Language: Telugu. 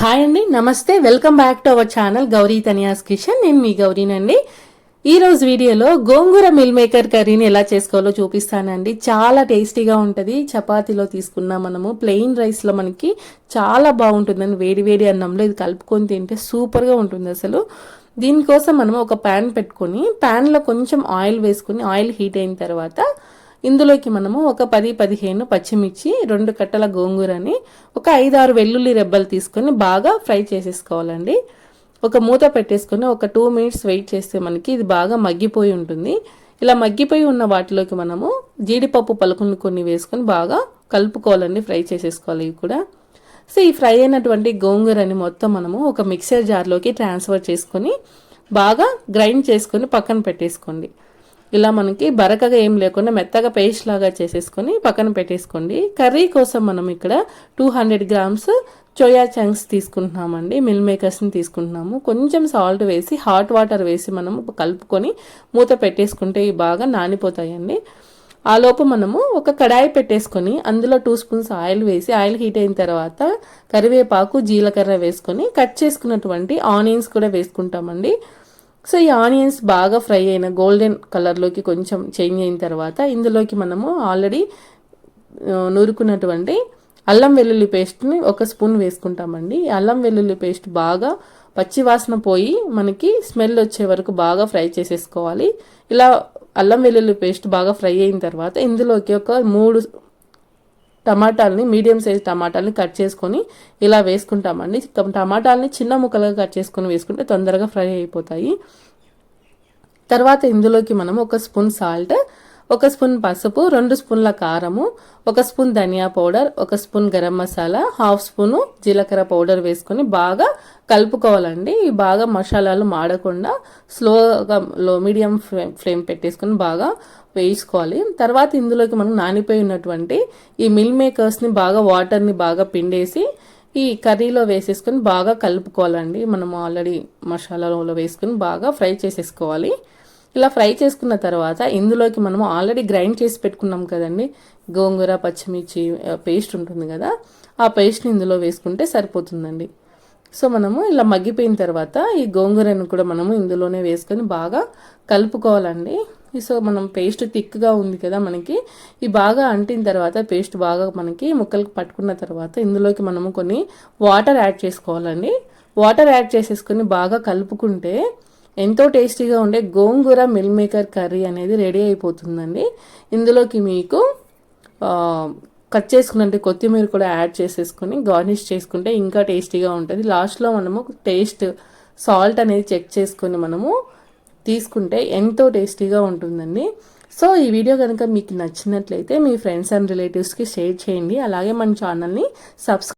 హాయ్ అండి, నమస్తే. Welcome back to our channel Gauri Taniya's kitchen. నేను మీ గౌరీనండి. ఈరోజు వీడియోలో గోంగూర మిల్ మేకర్ కర్రీని ఎలా చేసుకోవాలో చూపిస్తానండి. చాలా టేస్టీగా ఉంటుంది. చపాతీలో తీసుకున్నా మనము ప్లెయిన్ రైస్లో మనకి చాలా బాగుంటుందండి. వేడి వేడి అన్నంలో ఇది కలుపుకొని తింటే సూపర్గా ఉంటుంది అసలు. దీనికోసం మనం ఒక ప్యాన్ పెట్టుకొని ప్యాన్లో కొంచెం ఆయిల్ వేసుకుని ఆయిల్ హీట్ అయిన తర్వాత ఇందులోకి మనము ఒక 10-15 పచ్చిమిర్చి, 2 కట్టల గోంగూరని, ఒక 5-6 వెల్లుల్లి రెబ్బలు తీసుకొని బాగా ఫ్రై చేసేసుకోవాలండి. ఒక మూత పెట్టేసుకొని ఒక 2 మినిట్స్ వెయిట్ చేస్తే మనకి ఇది బాగా మగ్గిపోయి ఉంటుంది. ఇలా మగ్గిపోయి ఉన్న వాటిలోకి మనము జీడిపప్పు పలుకుని కొన్ని వేసుకొని బాగా కలుపుకోవాలండి. ఫ్రై చేసేసుకోవాలి ఇవి కూడా. సో ఈ ఫ్రై అయినటువంటి గోంగూరని మొత్తం మనము ఒక మిక్సర్ జార్లోకి ట్రాన్స్ఫర్ చేసుకొని బాగా గ్రైండ్ చేసుకొని పక్కన పెట్టేసుకోండి. ఇలా మనకి బరకగా ఏం లేకుండా మెత్తగా పేస్ట్ లాగా చేసేసుకొని పక్కన పెట్టేసుకోండి. కర్రీ కోసం మనం ఇక్కడ 200 గ్రామ్స్ సోయా చంక్స్ తీసుకుంటున్నామండి. మిల్ మేకర్స్ని తీసుకుంటున్నాము. కొంచెం సాల్ట్ వేసి హాట్ వాటర్ వేసి మనం కలుపుకొని మూత పెట్టేసుకుంటే ఇవి బాగా నానిపోతాయండి. ఆ లోపు మనము ఒక కడాయి పెట్టేసుకొని అందులో 2 స్పూన్స్ ఆయిల్ వేసి ఆయిల్ హీట్ అయిన తర్వాత కరివేపాకు, జీలకర్ర వేసుకొని కట్ చేసుకున్నటువంటి ఆనియన్స్ కూడా వేసుకుంటామండి. సో ఈ ఆనియన్స్ బాగా ఫ్రై అయిన గోల్డెన్ కలర్లోకి కొంచెం చేంజ్ అయిన తర్వాత ఇందులోకి మనము ఆల్రెడీ నూరుకున్నటువంటి అల్లం వెల్లుల్లి పేస్ట్ని 1 స్పూన్ వేసుకుంటామండి. అల్లం వెల్లుల్లి పేస్ట్ బాగా పచ్చివాసన పోయి మనకి స్మెల్ వచ్చే వరకు బాగా ఫ్రై చేసేసుకోవాలి. ఇలా అల్లం వెల్లుల్లి పేస్ట్ బాగా ఫ్రై అయిన తర్వాత ఇందులోకి ఒక 3 టమాటాలని, మీడియం సైజ్ టమాటాలని కట్ చేసుకొని ఇలా వేసుకుంటామండి. టమాటాలని చిన్న ముక్కలుగా కట్ చేసుకొని వేసుకుంటే తొందరగా ఫ్రై అయిపోతాయి. తర్వాత ఇందులోకి మనం 1 స్పూన్ సాల్ట్, 1 స్పూన్ పసుపు, 2 స్పూన్ల కారము, 1 స్పూన్ ధనియా powder, 1 spoon garam masala, 1/2 spoon జీలకర్ర పౌడర్ వేసుకొని బాగా కలుపుకోవాలండి. బాగా మసాలాలు మాడకుండా స్లోగా మీడియం ఫ్లేమ్ పెట్టేసుకొని బాగా వేసుకోవాలి. తర్వాత ఇందులోకి మనం నానిపోయి ఉన్నటువంటి ఈ మిల్ మేకర్స్ని బాగా వాటర్ని బాగా పిండేసి ఈ కర్రీలో వేసేసుకొని బాగా కలుపుకోవాలండి. మనం ఆల్రెడీ మసాలాలో వేసుకొని బాగా ఫ్రై చేసేసుకోవాలి. ఇలా ఫ్రై చేసుకున్న తర్వాత ఇందులోకి మనము ఆల్రెడీ గ్రైండ్ చేసి పెట్టుకున్నాం కదండి గోంగూర, పచ్చిమిర్చి పేస్ట్ ఉంటుంది కదా, ఆ పేస్ట్ని ఇందులో వేసుకుంటే సరిపోతుందండి. సో మనము ఇలా మగ్గిపోయిన తర్వాత ఈ గోంగూరను కూడా మనము ఇందులోనే వేసుకొని బాగా కలుపుకోవాలండి. సో మనం పేస్ట్ థిక్గా ఉంది కదా మనకి, ఈ బాగా అంటిన తర్వాత పేస్ట్ బాగా మనకి ముక్కలకు పట్టుకున్న తర్వాత ఇందులోకి మనము కొన్ని వాటర్ యాడ్ చేసుకోవాలండి. వాటర్ యాడ్ చేసేసుకొని బాగా కలుపుకుంటే ఎంతో టేస్టీగా ఉండే గోంగూర మిల్ మేకర్ కర్రీ అనేది రెడీ అయిపోతుందండి. ఇందులోకి మీకు కట్ చేసుకున్నట్టు కొత్తిమీర కూడా యాడ్ చేసేసుకొని గార్నిష్ చేసుకుంటే ఇంకా టేస్టీగా ఉంటుంది. లాస్ట్లో మనము టేస్ట్ సాల్ట్ అనేది చెక్ చేసుకొని మనము తీసుకుంటే ఎంతో టేస్టీగా ఉంటుందండి. సో ఈ వీడియో కనుక మీకు నచ్చినట్లయితే మీ ఫ్రెండ్స్ అండ్ రిలేటివ్స్కి షేర్ చేయండి. అలాగే మన ఛానల్ని సబ్స్క్రైబ్